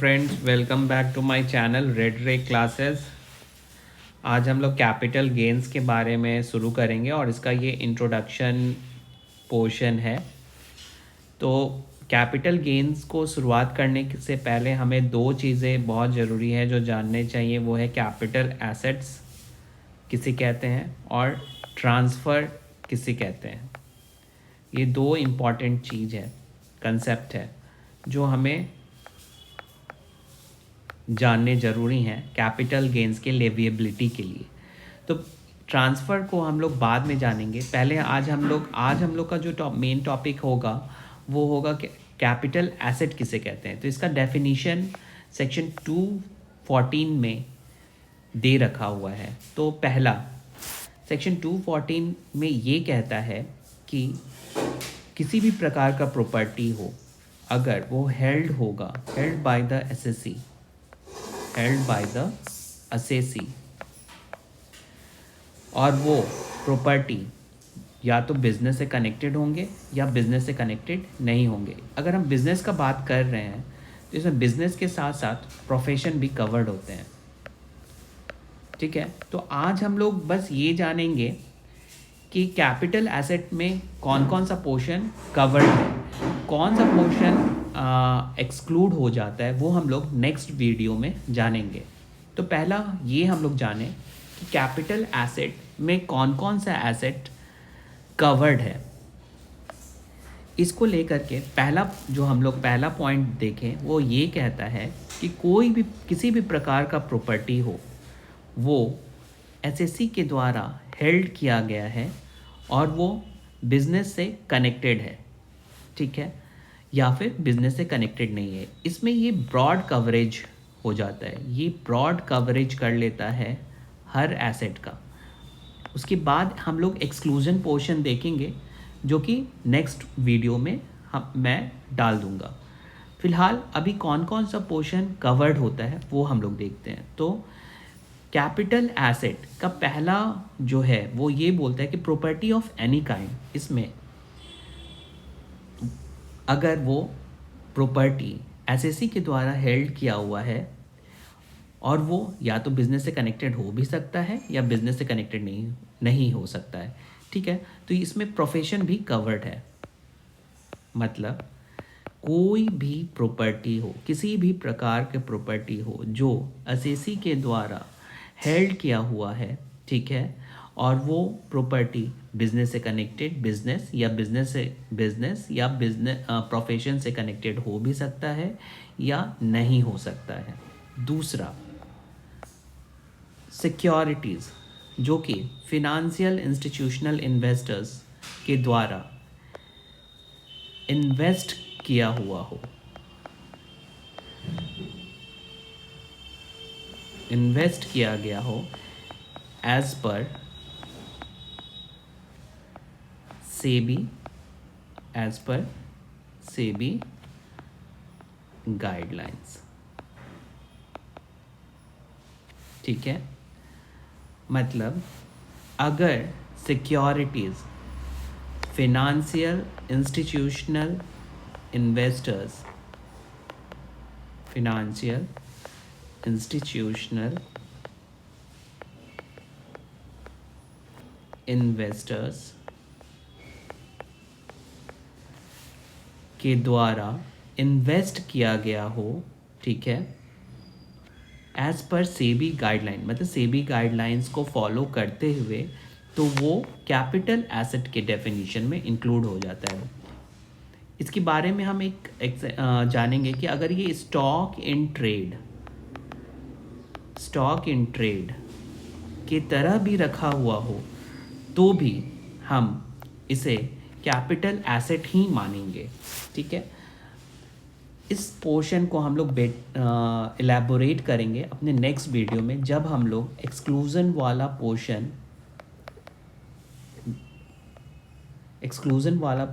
Friends, welcome back to my channel Red Ray Classes. आज हम लोग कैपिटल गेन्स के बारे में शुरू करेंगे और इसका ये इंट्रोडक्शन पोर्शन है। तो कैपिटल गेन्स को शुरुआत करने से पहले हमें दो चीज़ें बहुत ज़रूरी है जो जानने चाहिए। वो है कैपिटल एसेट्स किसे कहते हैं और ट्रांसफ़र किसे कहते हैं। ये दो इम्पॉर्टेंट चीज़ है, कंसेप्ट है जो हमें जानने ज़रूरी हैं कैपिटल गेंस के लेविएबिलिटी के लिए। तो ट्रांसफ़र को हम लोग बाद में जानेंगे। पहले आज हम लोग का जो मेन टॉपिक होगा वो होगा कि कैपिटल एसेट किसे कहते हैं। तो इसका डेफिनीशन सेक्शन 214 में दे रखा हुआ है। तो पहला सेक्शन 214 में ये कहता है कि किसी भी प्रकार का प्रॉपर्टी हो, अगर वो held by the assessee, held by the assessee, और वो प्रॉपर्टी या तो बिज़नेस से कनेक्टेड होंगे या बिज़नेस से कनेक्टेड नहीं होंगे। अगर हम बिज़नेस का बात कर रहे हैं तो इसमें बिज़नेस के साथ साथ प्रोफेशन भी कवर्ड होते हैं। ठीक है, तो आज हम लोग बस ये जानेंगे कि कैपिटल एसेट में कौन कौन सा पोर्शन कवर्ड है, कौन सा पोर्शन एक्सक्लूड हो जाता है, वो हम लोग नेक्स्ट वीडियो में जानेंगे। तो पहला ये हम लोग जाने कि कैपिटल एसेट में कौन कौन सा एसेट कवर्ड है। इसको लेकर के पहला पॉइंट देखें, वो ये कहता है कि किसी भी प्रकार का प्रॉपर्टी हो वो एसएससी के द्वारा हेल्ड किया गया है और वो बिज़नेस से कनेक्टेड है, ठीक है, या फिर बिज़नेस से कनेक्टेड नहीं है। इसमें ये ब्रॉड कवरेज हो जाता है, ये ब्रॉड कवरेज कर लेता है हर एसेट का। उसके बाद हम लोग एक्सक्लूजन पोर्शन देखेंगे जो कि नेक्स्ट वीडियो में मैं डाल दूंगा। फिलहाल अभी कौन कौन सा पोर्शन कवर्ड होता है वो हम लोग देखते हैं। तो कैपिटल एसेट का पहला जो है वो ये बोलता है कि प्रॉपर्टी ऑफ एनी काइंड, इसमें अगर वो प्रॉपर्टी एसएससी के द्वारा हेल्ड किया हुआ है और वो या तो बिज़नेस से कनेक्टेड हो भी सकता है या बिज़नेस से कनेक्टेड नहीं हो सकता है, ठीक है। तो इसमें प्रोफेशन भी कवर्ड है, मतलब कोई भी प्रॉपर्टी हो, किसी भी प्रकार के प्रॉपर्टी हो जो एसएससी के द्वारा हेल्ड किया हुआ है, ठीक है, और वो प्रॉपर्टी बिजनेस से कनेक्टेड बिजनेस या बिजनेस प्रोफेशन से कनेक्टेड हो भी सकता है या नहीं हो सकता है। दूसरा, सिक्योरिटीज़ जो कि फिनेंशियल इंस्टीट्यूशनल इन्वेस्टर्स के द्वारा इन्वेस्ट किया हुआ हो, इन्वेस्ट किया गया हो एज पर सेबी गाइडलाइंस, ठीक है। मतलब अगर सिक्योरिटीज़ फिनेंशियल इंस्टीट्यूशनल इन्वेस्टर्स के द्वारा इन्वेस्ट किया गया हो, ठीक है, एज पर सेबी गाइडलाइन, मतलब सेबी गाइडलाइंस को फॉलो करते हुए, तो वो कैपिटल एसेट के डेफिनेशन में इंक्लूड हो जाता है। इसके बारे में हम जानेंगे कि अगर ये स्टॉक इन ट्रेड की तरह भी रखा हुआ हो तो भी हम इसे कैपिटल एसेट ही मानेंगे, ठीक है। इस पोर्शन को हम लोग इलेबोरेट करेंगे अपने नेक्स्ट वीडियो में, जब हम लोग एक्सक्लूजन वाला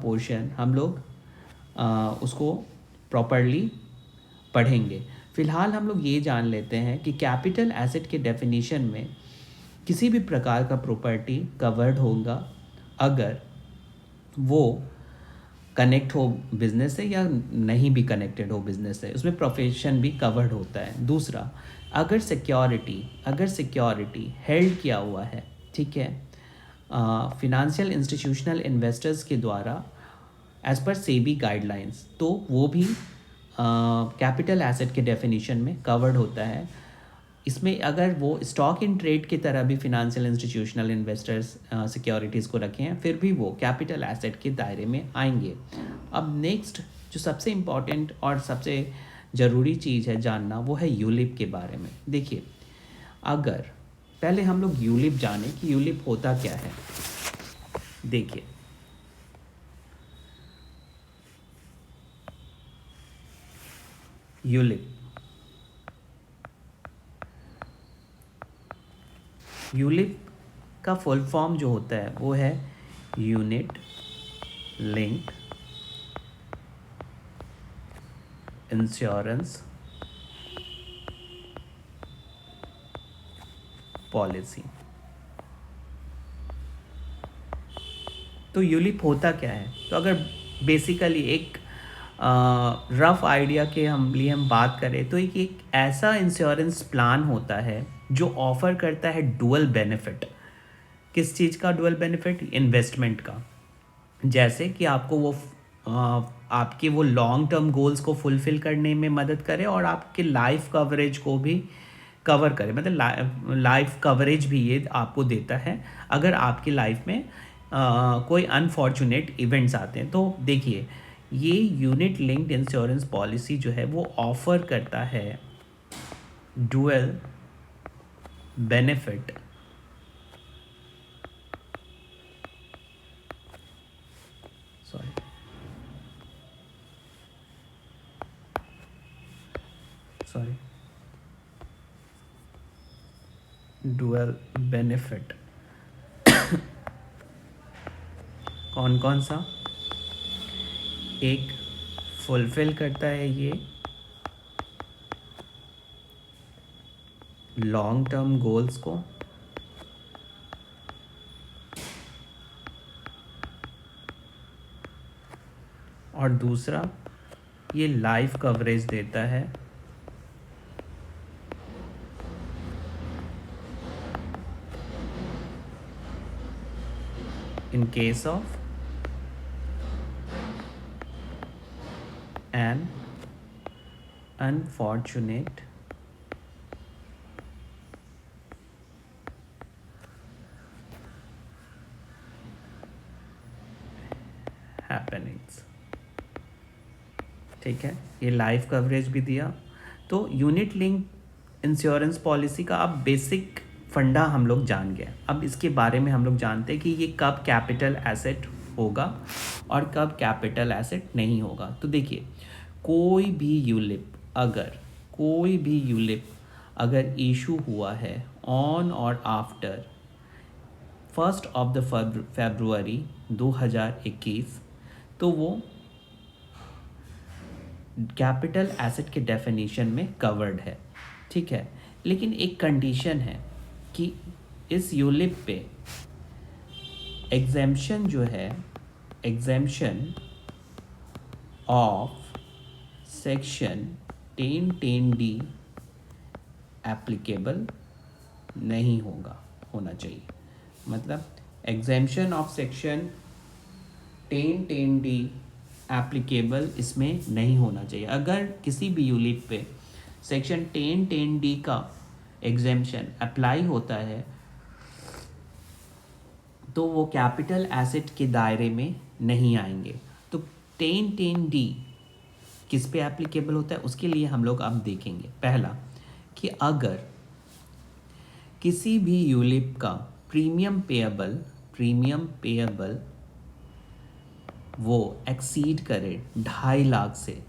पोर्शन हम लोग उसको प्रॉपरली पढ़ेंगे। फ़िलहाल हम लोग ये जान लेते हैं कि कैपिटल एसेट के डेफिनेशन में किसी भी प्रकार का प्रॉपर्टी कवर्ड होगा अगर वो कनेक्ट हो बिजनेस से या नहीं भी कनेक्टेड हो बिजनेस से, उसमें प्रोफेशन भी कवर्ड होता है। दूसरा, अगर सिक्योरिटी हेल्ड किया हुआ है, ठीक है, फिनेंशियल इंस्टीट्यूशनल इन्वेस्टर्स के द्वारा एज पर सेबी गाइडलाइंस, तो वो भी कैपिटल एसेट के डेफिनेशन में कवर्ड होता है। इसमें अगर वो स्टॉक इन ट्रेड की तरह भी फिनेंशियल इंस्टीट्यूशनल इन्वेस्टर्स सिक्योरिटीज़ को रखे हैं, फिर भी वो कैपिटल एसेट के दायरे में आएंगे। अब नेक्स्ट जो सबसे इम्पॉर्टेंट और सबसे ज़रूरी चीज़ है जानना, वो है यूलिप के बारे में। देखिए, अगर पहले हम लोग यूलिप जाने कि यूलिप होता क्या है। देखिए, यूलिप यूलिप का फुल फॉर्म जो होता है वो है यूनिट लिंक इंश्योरेंस पॉलिसी। तो यूलिप होता क्या है? तो अगर बेसिकली एक रफ आइडिया के हम बात करें तो एक ऐसा इंश्योरेंस प्लान होता है जो ऑफर करता है डुअल बेनिफिट। किस चीज़ का डुअल बेनिफिट? इन्वेस्टमेंट का। जैसे कि आपको वो आपके वो लॉन्ग टर्म गोल्स को फुलफिल करने में मदद करे और आपके लाइफ कवरेज को भी कवर करे, मतलब लाइफ कवरेज भी ये आपको देता है अगर आपकी लाइफ में कोई अनफॉर्चुनेट इवेंट्स आते हैं। तो देखिए, ये यूनिट लिंक्ड इंश्योरेंस पॉलिसी जो है वो ऑफर करता है dual benefit sorry dual benefit. कौन कौन सा? एक, फुलफिल करता है ये लॉन्ग टर्म गोल्स को, और दूसरा ये लाइफ कवरेज देता है in case of an unfortunate happenings। ठीक है, ये लाइफ कवरेज भी दिया। तो यूनिट लिंक इंश्योरेंस पॉलिसी का अब बेसिक फंडा हम लोग जान गए। अब इसके बारे में हम लोग जानते हैं कि ये कब कैपिटल एसेट होगा और कब कैपिटल एसेट नहीं होगा। तो देखिए, कोई भी यूलिप अगर इशू हुआ है ऑन और आफ्टर 1 फरवरी 2021, तो वो कैपिटल एसेट के डेफिनेशन में कवर्ड है। ठीक है, लेकिन एक कंडीशन है कि इस यूलिप पे एग्जेम्पशन जो है, exemption of section 10(10)(d) applicable नहीं होना चाहिए। मतलब exemption of section 10(10)(d) applicable इसमें नहीं होना चाहिए। अगर किसी भी यूलिप पे सेक्शन 10(10)(d) का एग्जेम्पशन अप्लाई होता है तो वो कैपिटल एसेट के दायरे में नहीं आएंगे। तो 10(10)(d) किस पे एप्लीकेबल होता है उसके लिए हम लोग अब देखेंगे। पहला, कि अगर किसी भी यूलिप का प्रीमियम पेएबल वो एक्सीड करे 2.5 लाख से,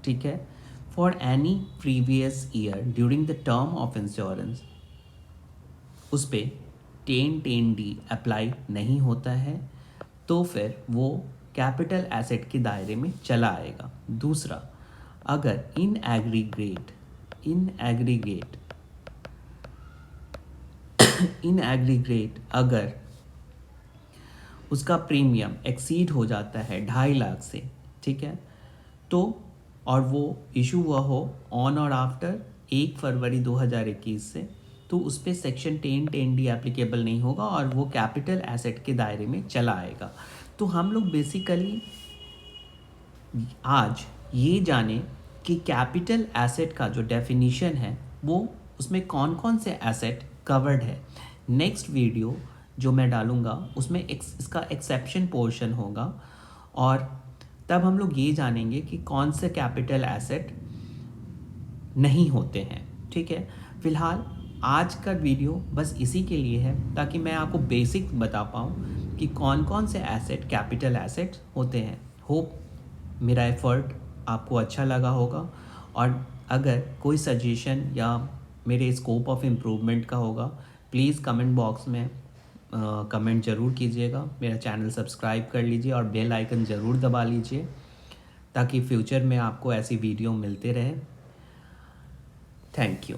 ठीक है, for any previous year during the term of insurance, उस पर 10(10)(d) अप्लाई नहीं होता है, तो फिर वो कैपिटल एसेट के दायरे में चला आएगा। दूसरा, अगर इन एग्रीगेट अगर उसका प्रीमियम एक्सीड हो जाता है 2.5 लाख से, ठीक है, तो और वो इशू हुआ हो ऑन और आफ्टर 1 फरवरी 2021 से, तो उस पर सेक्शन 10(10)D एप्लीकेबल नहीं होगा और वो कैपिटल एसेट के दायरे में चला आएगा। तो हम लोग बेसिकली आज ये जाने कि कैपिटल एसेट का जो डेफिनीशन है वो उसमें कौन कौन से एसेट कवर्ड है। नेक्स्ट वीडियो जो मैं डालूँगा उसमें इसका एक्सेप्शन पोर्शन होगा और तब हम लोग ये जानेंगे कि कौन से कैपिटल एसेट नहीं होते हैं, ठीक है। फ़िलहाल आज का वीडियो बस इसी के लिए है ताकि मैं आपको बेसिक बता पाऊँ कि कौन कौन से एसेट कैपिटल एसेट होते हैं। होप मेरा एफ़र्ट आपको अच्छा लगा होगा और अगर कोई सजेशन या मेरे स्कोप ऑफ इम्प्रूवमेंट का होगा प्लीज़ कमेंट बॉक्स में कमेंट ज़रूर कीजिएगा। मेरा चैनल सब्सक्राइब कर लीजिए और बेल आइकन ज़रूर दबा लीजिए ताकि फ्यूचर में आपको ऐसी वीडियो मिलते रहे। Thank you.